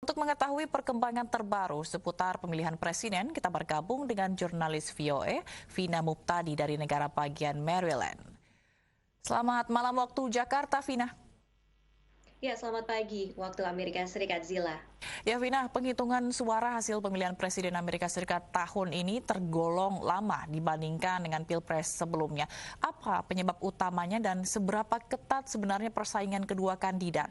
Untuk mengetahui perkembangan terbaru seputar pemilihan presiden, kita bergabung dengan jurnalis VOA, Vina Muptadi dari negara bagian Maryland. Selamat malam waktu Jakarta, Vina. Ya, selamat pagi waktu Amerika Serikat, Zila. Ya, Vina, penghitungan suara hasil pemilihan presiden Amerika Serikat tahun ini tergolong lama dibandingkan dengan pilpres sebelumnya. Apa penyebab utamanya dan seberapa ketat sebenarnya persaingan kedua kandidat?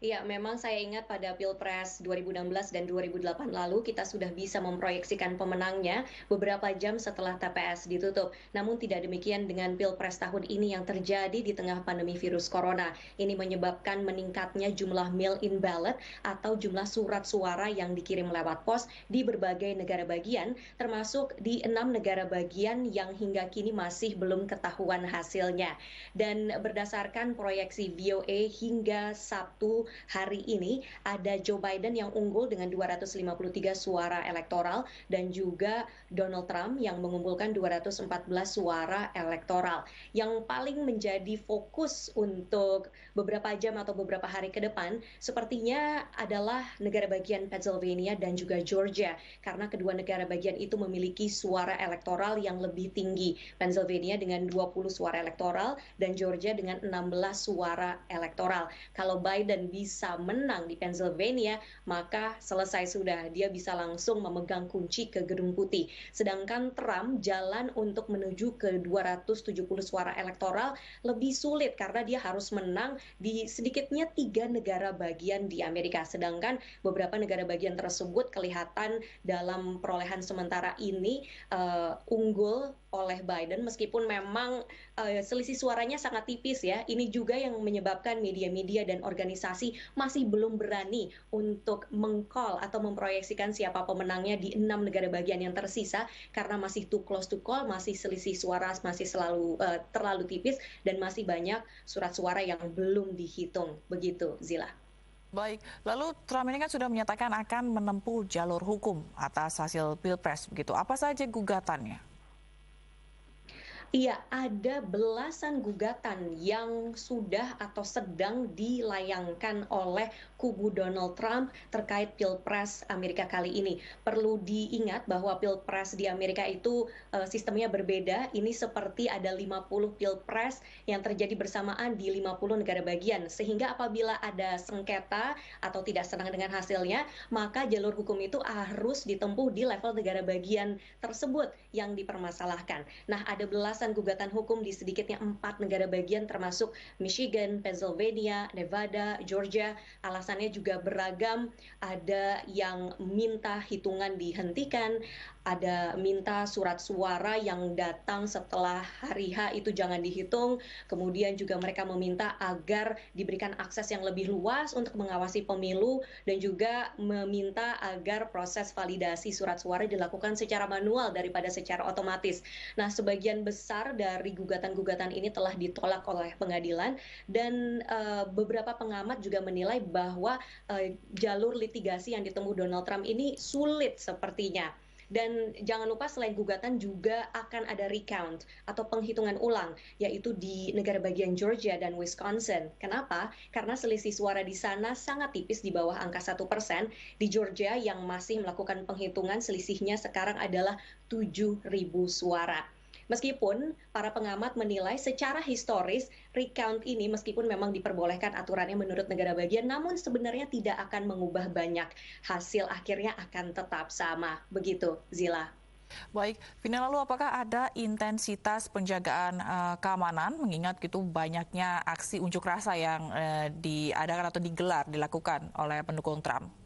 Iya, memang saya ingat pada Pilpres 2016 dan 2008 lalu kita sudah bisa memproyeksikan pemenangnya beberapa jam setelah TPS ditutup. Namun tidak demikian dengan Pilpres tahun ini yang terjadi di tengah pandemi virus corona. Ini menyebabkan meningkatnya jumlah mail-in ballot atau jumlah surat suara yang dikirim lewat pos di berbagai negara bagian, termasuk di 6 negara bagian yang hingga kini masih belum ketahuan hasilnya. Dan berdasarkan proyeksi VOA hingga Sabtu hari ini ada Joe Biden yang unggul dengan 253 suara elektoral dan juga Donald Trump yang mengumpulkan 214 suara elektoral. Yang paling menjadi fokus untuk beberapa jam atau beberapa hari ke depan sepertinya adalah negara bagian Pennsylvania dan juga Georgia karena kedua negara bagian itu memiliki suara elektoral yang lebih tinggi. Pennsylvania dengan 20 suara elektoral dan Georgia dengan 16 suara elektoral. Kalau Biden bisa menang di Pennsylvania, maka selesai sudah. Dia bisa langsung memegang kunci ke Gedung Putih. Sedangkan Trump jalan untuk menuju ke 270 suara elektoral lebih sulit karena dia harus menang di sedikitnya 3 negara bagian di Amerika. Sedangkan beberapa negara bagian tersebut kelihatan dalam perolehan sementara ini unggul oleh Biden meskipun memang selisih suaranya sangat tipis ya. Ini juga yang menyebabkan media-media dan organisasi masih belum berani untuk meng-call atau memproyeksikan siapa pemenangnya di 6 negara bagian yang tersisa karena masih too close to call, masih selisih suara masih terlalu tipis dan masih banyak surat suara yang belum dihitung. Begitu, Zila. Baik, lalu Trump ini kan sudah menyatakan akan menempuh jalur hukum atas hasil pilpres begitu. Apa saja gugatannya? Iya, ada belasan gugatan yang sudah atau sedang dilayangkan oleh kubu Donald Trump terkait Pilpres Amerika kali ini. Perlu diingat bahwa Pilpres di Amerika itu sistemnya berbeda. Ini seperti ada 50 Pilpres yang terjadi bersamaan di 50 negara bagian. Sehingga apabila ada sengketa atau tidak senang dengan hasilnya, maka jalur hukum itu harus ditempuh di level negara bagian tersebut yang dipermasalahkan. Nah, ada belasan gugatan hukum di sedikitnya 4 negara bagian termasuk Michigan, Pennsylvania, Nevada, Georgia. Alasannya juga beragam. Ada yang minta hitungan dihentikan, ada minta surat suara yang datang setelah hari H itu jangan dihitung. Kemudian juga mereka meminta agar diberikan akses yang lebih luas untuk mengawasi pemilu dan juga meminta agar proses validasi surat suara dilakukan secara manual daripada secara otomatis. Nah, sebagian besar dari gugatan-gugatan ini telah ditolak oleh pengadilan dan beberapa pengamat juga menilai bahwa jalur litigasi yang ditempuh Donald Trump ini sulit sepertinya. Dan jangan lupa selain gugatan juga akan ada recount atau penghitungan ulang, yaitu di negara bagian Georgia dan Wisconsin. Kenapa? Karena selisih suara di sana sangat tipis di bawah angka 1%. Di Georgia yang masih melakukan penghitungan selisihnya sekarang adalah 7.000 suara. Meskipun para pengamat menilai secara historis recount ini meskipun memang diperbolehkan aturannya menurut negara bagian, namun sebenarnya tidak akan mengubah banyak. Hasil akhirnya akan tetap sama. Begitu, Zila. Baik, Vina, lalu apakah ada intensitas penjagaan keamanan mengingat gitu banyaknya aksi unjuk rasa yang diadakan atau dilakukan oleh pendukung Trump?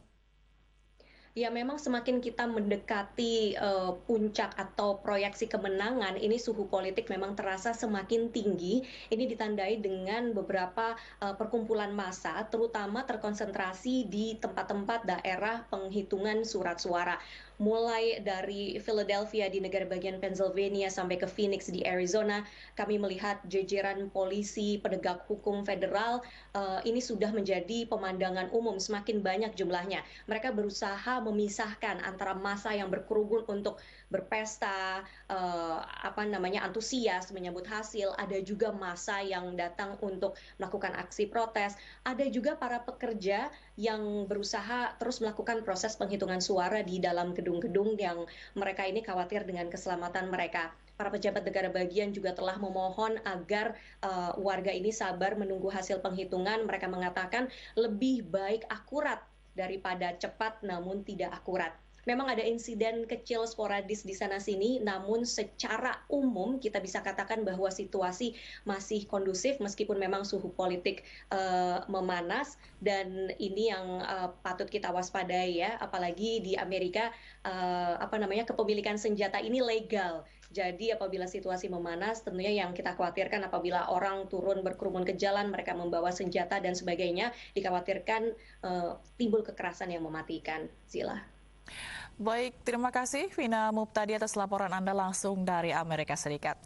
Ya, memang semakin kita mendekati puncak atau proyeksi kemenangan, ini suhu politik memang terasa semakin tinggi. Ini ditandai dengan beberapa perkumpulan massa, terutama terkonsentrasi di tempat-tempat daerah penghitungan surat suara. Mulai dari Philadelphia di negara bagian Pennsylvania sampai ke Phoenix di Arizona, kami melihat jajaran polisi, penegak hukum federal ini sudah menjadi pemandangan umum, semakin banyak jumlahnya. Mereka berusaha memisahkan antara massa yang berkerumun untuk berpesta, antusias menyambut hasil, ada juga massa yang datang untuk melakukan aksi protes, ada juga para pekerja yang berusaha terus melakukan proses penghitungan suara di dalam gedung-gedung yang mereka ini khawatir dengan keselamatan mereka. Para pejabat negara bagian juga telah memohon agar warga ini sabar menunggu hasil penghitungan. Mereka mengatakan lebih baik akurat daripada cepat namun tidak akurat. Memang ada insiden kecil sporadis di sana-sini, namun secara umum kita bisa katakan bahwa situasi masih kondusif meskipun memang suhu politik memanas, dan ini yang patut kita waspadai ya, apalagi di Amerika kepemilikan senjata ini legal. Jadi apabila situasi memanas, tentunya yang kita khawatirkan apabila orang turun berkerumun ke jalan, mereka membawa senjata dan sebagainya, dikhawatirkan timbul kekerasan yang mematikan. Zila. Baik, terima kasih Vina Muptadi atas laporan Anda langsung dari Amerika Serikat.